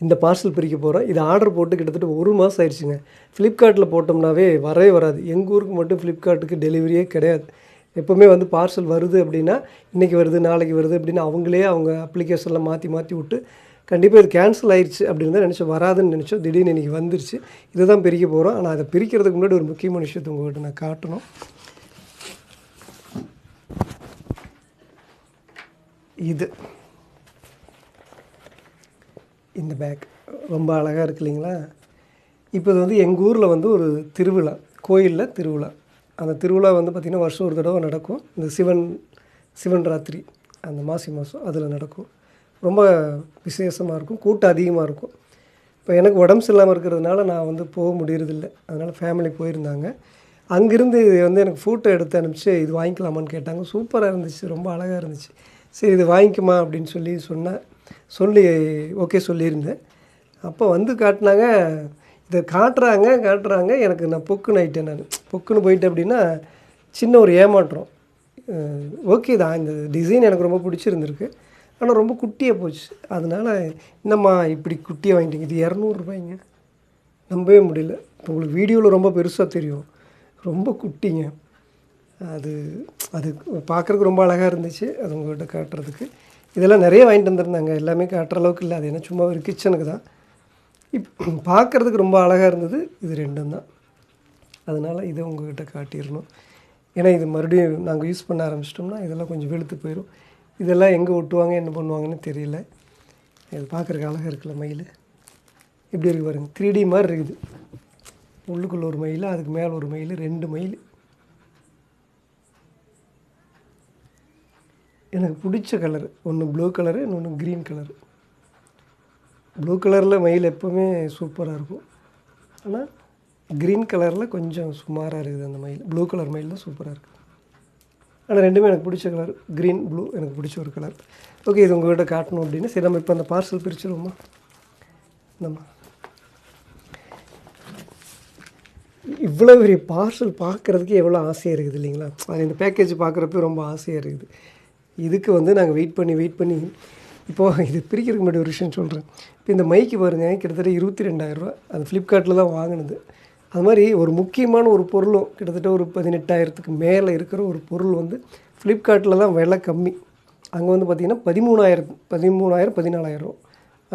இந்த பார்சல் பிரிக்க போகிறோம். இது ஆர்டர் போட்டு கிட்டத்தட்ட 1 மாதம் ஆயிடுச்சுங்க. ஃப்ளிப்கார்ட்டில் போட்டோம்னாவே வரவே வராது. எங்கள் ஊருக்கு மட்டும் ஃப்ளிப்கார்ட்டுக்கு டெலிவரியே கிடையாது. எப்போவுமே வந்து பார்சல் வருது அப்படின்னா, இன்றைக்கி வருது, நாளைக்கு வருது அப்படின்னு அவங்களே அவங்க அப்ளிகேஷனில் மாற்றி மாற்றி விட்டு, கண்டிப்பாக இது கேன்சல் ஆயிடுச்சு அப்படின்னு தான் நினச்சோம். வராதுன்னு நினச்சோம். திடீர்னு இன்றைக்கி வந்துருச்சு. இதை தான் பிரிக்க போகிறோம். ஆனால் அதை பிரிக்கிறதுக்கு முன்னாடி ஒரு முக்கியமான விஷயத்தை உங்கள்கிட்ட நான் காட்டணும். இந்த பேக் ரொம்ப அழகாக இருக்கு இல்லைங்களா? இப்போ இது வந்து எங்கள் ஊரில் வந்து ஒரு திருவிழா, கோயிலில் திருவிழா. அந்த திருவிழா வந்து பார்த்திங்கன்னா வருஷம் ஒரு தடவை நடக்கும். இந்த சிவன் ராத்திரி அந்த மாசி மாதம் அதில் நடக்கும். ரொம்ப விசேஷமாக இருக்கும், கூட்டம் அதிகமாக இருக்கும். இப்போ எனக்கு உடம்பு சரியில்லாமல் இருக்கிறதுனால நான் வந்து போக முடியறதில்ல. அதனால் ஃபேமிலி போயிருந்தாங்க. அங்கேருந்து வந்து எனக்கு ஃபோட்டோ எடுத்து அனுப்பிச்சு இது வாங்கிக்கலாமான்னு கேட்டாங்க. சூப்பராக இருந்துச்சு, ரொம்ப அழகாக இருந்துச்சு. சரி இது வாங்கிக்குமா அப்படின்னு சொல்லி ஓகே சொல்லியிருந்தேன். அப்போ வந்து காட்டினாங்க. இதை காட்டுறாங்க. நான் பொக்குன்னு ஆகிட்டேன். பொக்குன்னு போயிட்டேன் அப்படின்னா சின்ன ஒரு ஏமாற்றம். ஓகே தான், இந்த டிசைன் எனக்கு ரொம்ப பிடிச்சிருந்துருக்கு. ஆனால் ரொம்ப குட்டியாக போச்சு. அதனால் என்னம்மா இப்படி குட்டியாக வாங்கிட்டீங்க, இது ₹200. நம்பவே முடியல. இப்போ உங்களுக்கு வீடியோவில் ரொம்ப பெருசாக தெரியும், ரொம்ப குட்டிங்க. அது பார்க்குறதுக்கு ரொம்ப அழகாக இருந்துச்சு. அது உங்கள்கிட்ட காட்டுறதுக்கு. இதெல்லாம் நிறைய வாங்கிட்டு வந்திருந்தாங்க. எல்லாமே காட்டுற அளவுக்கு இல்லை. அது என்ன சும்மா ஒரு கிச்சனுக்கு தான். பார்க்குறதுக்கு ரொம்ப அழகாக இருந்தது. இது 2ம் தான். அதனால் இதை உங்கள்கிட்ட காட்டிடணும். ஏன்னா இது மறுபடியும் நாங்கள் யூஸ் பண்ண ஆரம்பிச்சிட்டோம்னா இதெல்லாம் கொஞ்சம் வெளுத்து போயிடும். இதெல்லாம் எங்கே ஒட்டுவாங்க என்ன பண்ணுவாங்கன்னு தெரியல. இது பார்க்குறதுக்கு அழகாக இருக்குல்ல மயில். எப்படி இருக்குது பாருங்கள், 3D மாதிரி இருக்குது. உள்ளுக்குள்ளே ஒரு மயில், அதுக்கு மேலே ஒரு மயில், 2 மயில். எனக்கு பிடிச்ச கலர் ஒன்று ப்ளூ கலரு, இன்னொன்று க்ரீன் கலரு. ப்ளூ கலரில் மயில் எப்போவுமே சூப்பராக இருக்கும். ஆனால் க்ரீன் கலரில் கொஞ்சம் சுமாராக இருக்குது அந்த மயில். ப்ளூ கலர் மயில் தான் சூப்பராக இருக்குது. ஆனால் 2மே எனக்கு பிடிச்ச கலர். க்ரீன் ப்ளூ எனக்கு பிடிச்ச ஒரு கலர். ஓகே, இது உங்கள்கிட்ட காட்டணும் அப்படின்னு. சரி, நம்ம இப்போ அந்த பார்சல் பிரிச்சுருவோமா? நம்ம இவ்வளோ பெரிய பார்சல் பார்க்குறதுக்கு எவ்வளோ ஆசையாக இருக்குது இல்லைங்களா? அது இந்த பேக்கேஜ் பார்க்குறப்ப ரொம்ப ஆசையாக இருக்குது. இதுக்கு வந்து நாங்கள் வெயிட் பண்ணி இப்போது இது பிரிக்கிறதுக்கு முன்னாடி ஒரு விஷயம் சொல்கிறேன். இப்போ இந்த மைக்கு பாருங்கள், கிட்டத்தட்ட 22,000 அது ஃப்ளிப்கார்ட்டில் தான் வாங்கினது. அது மாதிரி ஒரு முக்கியமான ஒரு பொருளும் கிட்டத்தட்ட ஒரு 18,000க்கு மேலே இருக்கிற ஒரு பொருள் வந்து ஃப்ளிப்கார்ட்டில் தான் விலை கம்மி. அங்கே வந்து பார்த்திங்கன்னா 13,000, 14,000.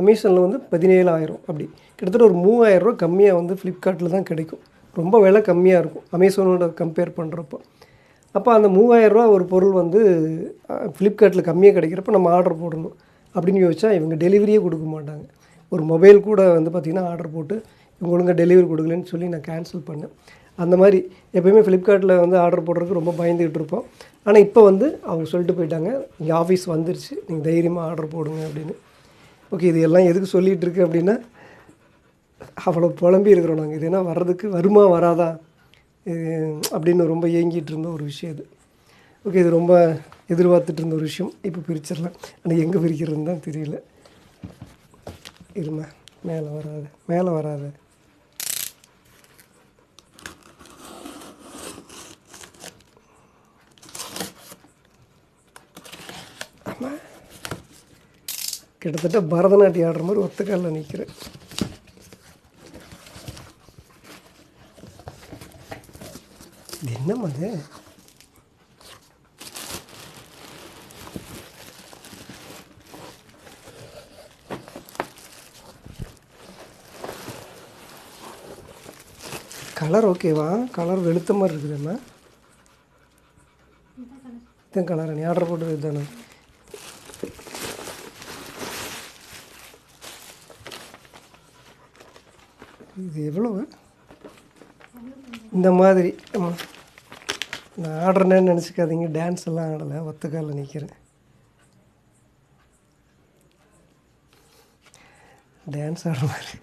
அமேசானில் வந்து 17,000. அப்படி கிட்டத்தட்ட ஒரு 3,000 கம்மியாக வந்து ஃப்ளிப்கார்ட்டில் தான் கிடைக்கும். ரொம்ப விலை கம்மியாக இருக்கும் அமேசானோட கம்பேர் பண்ணுறப்போ. அப்போ அந்த 3,000 ஒரு பொருள் வந்து ஃப்ளிப்கார்ட்டில் கம்மியாக கிடைக்கிறப்ப நம்ம ஆர்டர் போடணும் அப்படின்னு யோசிச்சா இவங்க டெலிவரியே கொடுக்க மாட்டாங்க. ஒரு மொபைல் கூட வந்து பார்த்திங்கன்னா ஆர்டர் போட்டு இவங்க ஒழுங்காக டெலிவரி கொடுக்கலன்னு சொல்லி நான் கேன்சல் பண்ணேன். அந்த மாதிரி எப்போயுமே ஃப்ளிப்கார்ட்டில் வந்து ஆர்டர் போடுறதுக்கு ரொம்ப பயந்துக்கிட்டு இருப்போம். ஆனால் இப்போ வந்து அவங்க சொல்லிட்டு போயிட்டாங்க, இங்கே ஆஃபீஸ் வந்துருச்சு, நீங்கள் தைரியமாக ஆர்டர் போடுங்க அப்படின்னு. ஓகே, இது எல்லாம் எதுக்கு சொல்லிகிட்டு இருக்கு அப்படின்னா, அவ்வளோ புலம்பி இருக்கிறோம் நாங்கள். இது என்ன வர்றதுக்கு வருமா வராதா அப்படின்னு ரொம்ப ஏங்கிட்டு இருந்த ஒரு விஷயம் இது. ஓகே, இது ரொம்ப எதிர்பார்த்துட்டு இருந்த ஒரு விஷயம். இப்போ பிரிச்சிடலாம். ஆனால் எங்கே பிரிக்கிறதுன்னு தான் தெரியல. இருமா, மேலே வராது. ஆமாம், கிட்டத்தட்ட பரதநாட்டியம் ஆடுற மாதிரி ஒத்த காலில் நிற்கிறேன். இது என்னம்மா அது? கலர் ஓகேவா? கலர் வெளுத்த மாதிரி இருக்குதுண்ணா. இதுதான் கலர் நீ ஆர்டர் போட்டது இதுதானே? இது எவ்வளவு? இந்த மாதிரி நான் ஆர்டர்னு நினச்சிக்காதீங்க. டான்ஸ் எல்லாம் ஆடலை, ஒத்த காலில் நிற்கிறேன். டான்ஸ் ஆடுற மாதிரி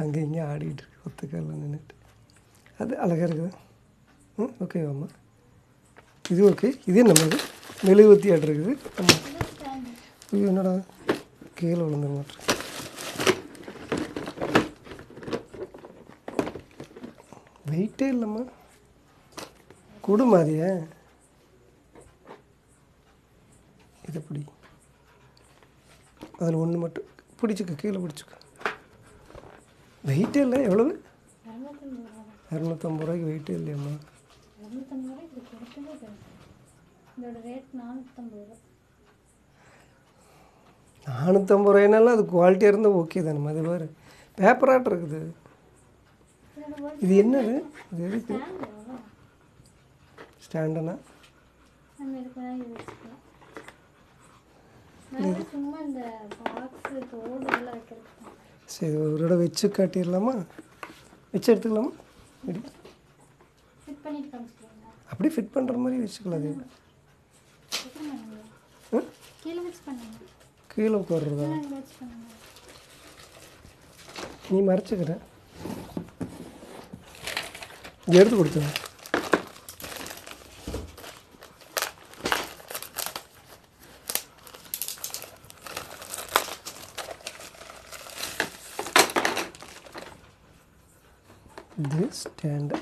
அங்கே இங்கே ஆடிக்கிட்டு இருக்கு ஒத்த காலில் நின்றுட்டு. அது அழகாக இருக்குது. ஓகேவாம்மா, இது ஓகே. இதே நம்மளுக்கு மெழுகுவத்தி ஆட் இருக்குது. ஆமாம், இது என்னடா கீழே விழுந்த மாட்டேன். வெயிட்டே இல்லைம்மா, கொடு மாதிரியே. இது எப்படி? அதில் ஒன்று மட்டும் பிடிச்சிக்க, கீழே பிடிச்சிக்க. வெயிட்டே இல்லை. எவ்வளவு? 250 ரூபாய்க்கு வெயிட்டே இல்லையம்மா. 450 ரூபாய்னாலும் அது குவாலிட்டியாக இருந்தால் ஓகே தானே. அது வேறு பேப்பராட்டம் இருக்குது. இது என்னது? இது எதுக்கு? ஸ்டாண்டுனா சரி, ஒரு தடவை வச்சு காட்டிடலாமா? வச்சு எடுத்துக்கலாமா? அப்படி ஃபிட் பண்ணுற மாதிரி வச்சுக்கலாம். அது கீழே உட்காடுறதா? நீ மறைச்சிக்கிற, எடுத்து கொடுத்துருங்க. இது ஸ்டாண்டு.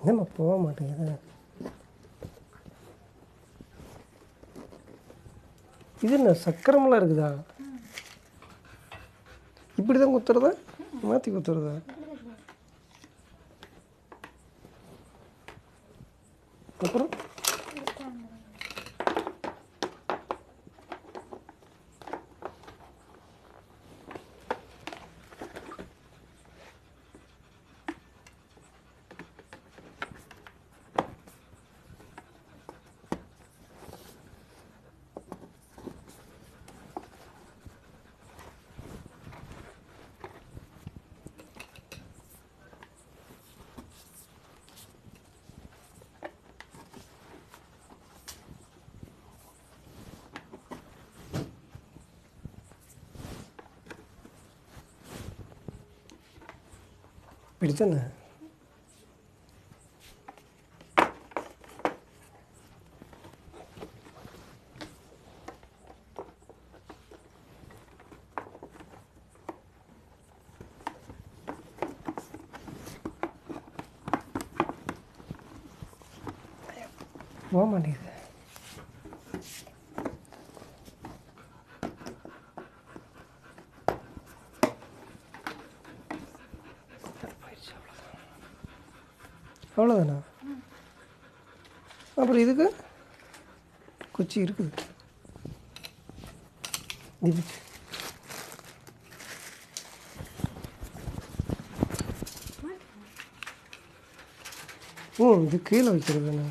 என்னம்மா போக மாட்டேங்குது? இது என்ன சக்கரமெல்லாம் இருக்குதா? இப்படி தான் குத்துறதா, மாற்றி குத்துறதா? அப்புறம் பிடிச்சண்ணே. போக மாட்டேங்குது. அவ்வளோதானா? அப்புறம் இதுக்கு குச்சி இருக்குது. இது இது கீழே வைக்கிறதுண்ணா.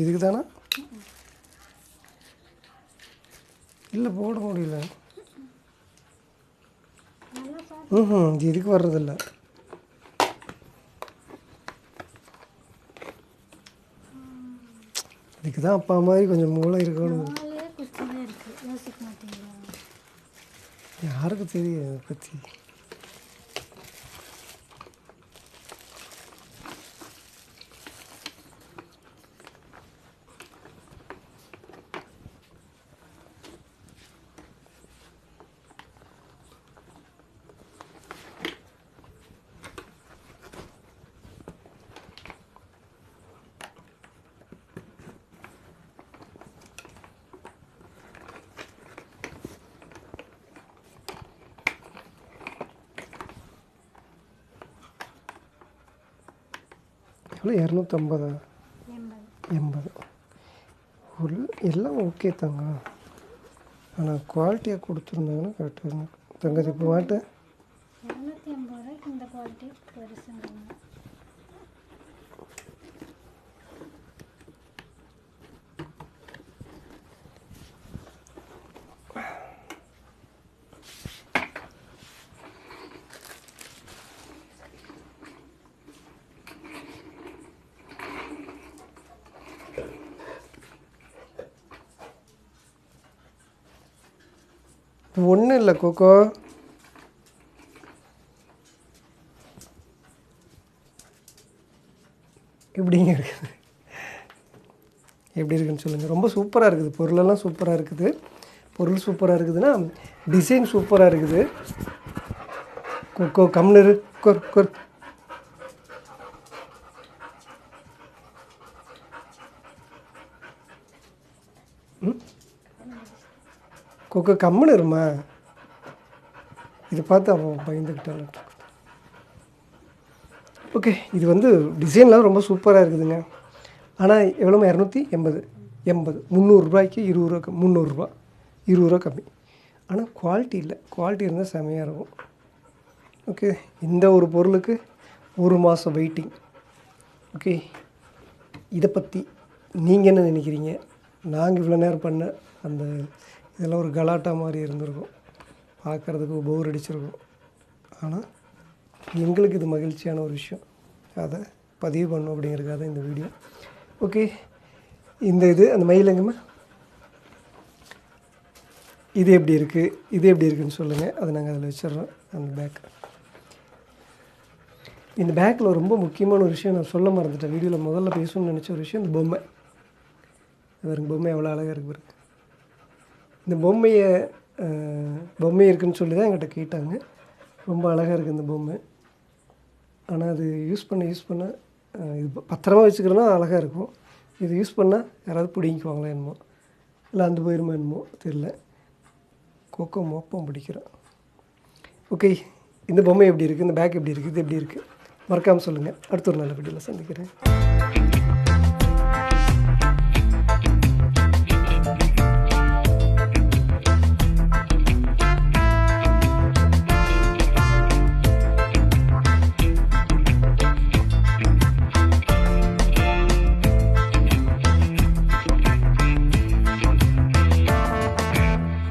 இதுக்கு தானே? இல்லை, போட முடியல. இது இதுக்கு வர்றதில்ல. இதுக்கு தான் அப்பா மாதிரி கொஞ்சம் மூளை இருக்கணும். யாருக்கு தெரியும் அதை பற்றி? எவ்வளோ? 250? 80. ஒரு எல்லாம் ஓகே தாங்க. ஆனால் குவாலிட்டியாக கொடுத்துருந்தாங்கன்னா கரெக்டாக இருக்கும். தங்கச்சி இப்போ வாட்டு 250 ரூபாய்க்கு இந்த குவாலிட்டி பெருசுங்க. ஒன்றும் இல்லை கோகோ. எப்படிங்க இருக்குது? எப்படி இருக்குன்னு சொல்லுங்கள். ரொம்ப சூப்பராக இருக்குது. பொருளெல்லாம் சூப்பராக இருக்குது. பொருள் சூப்பராக இருக்குதுன்னா டிசைன் சூப்பராக இருக்குது. கொக்கோ கம்னரு கொர் கொர். கொக்கோ கம்முன்னு இருமா. இதை பார்த்து அவன் பயந்துக்கிட்டான். ஓகே, இது வந்து டிசைன்லாம் ரொம்ப சூப்பராக இருக்குதுங்க. ஆனால் எவ்வளோமா? 280 300 20 300 20 கம்மி. ஆனால் குவாலிட்டி இல்லை. குவாலிட்டி இருந்தால் செமையாக இருக்கும். ஓகே, இந்த ஒரு பொருளுக்கு 1 மாதம் வெயிட்டிங். ஓகே, இதை பற்றி நீங்கள் என்ன நினைக்கிறீங்க? நாங்கள் இவ்வளோ நேரம் பண்ண அந்த இதெல்லாம் ஒரு கலாட்டா மாதிரி இருந்திருக்கும், பார்க்குறதுக்கு போர் அடிச்சிருக்கும். ஆனால் எங்களுக்கு இது மகிழ்ச்சியான ஒரு விஷயம். அதை பதிவு பண்ணணும் அப்படிங்கிறதுக்காக தான் இந்த வீடியோ. ஓகே, இந்த இது அந்த மயிலங்கம்மா இது எப்படி இருக்குது, இது எப்படி இருக்குதுன்னு சொல்லுங்கள். அதை நாங்கள் அதில் வச்சிடுறோம். அந்த பேக், இந்த பேக்கில் ரொம்ப முக்கியமான ஒரு விஷயம் நான் சொல்ல மறந்துட்டேன். வீடியோவில் முதல்ல பேசணும்னு நினச்ச ஒரு விஷயம், இந்த பொம்மை. பாருங்க, பொம்மை எவ்வளோ அழகாக இருக்குது பாருங்க. இந்த பொம்மை இருக்குதுன்னு சொல்லி தான் என்கிட்ட கேட்டாங்க. ரொம்ப அழகாக இருக்குது இந்த பொம்மை. ஆனால் அது யூஸ் பண்ண இது பத்திரமா வச்சுக்கிறோன்னா அழகாக இருக்கும். இது யூஸ் பண்ணால் யாராவது பிடிங்கிக்குவாங்களா என்னமோ, இல்லை அந்த போயிருமா என்னமோ தெரியல. கொக்கோ மோப்பம் பிடிக்கிறோம். ஓகே, இந்த பொம்மை எப்படி இருக்குது, இந்த பேக் எப்படி இருக்குது, இது எப்படி இருக்குது மறக்காமல் சொல்லுங்கள். அடுத்த ஒரு நல்ல வீடியோவில் சந்திக்கிறேன்.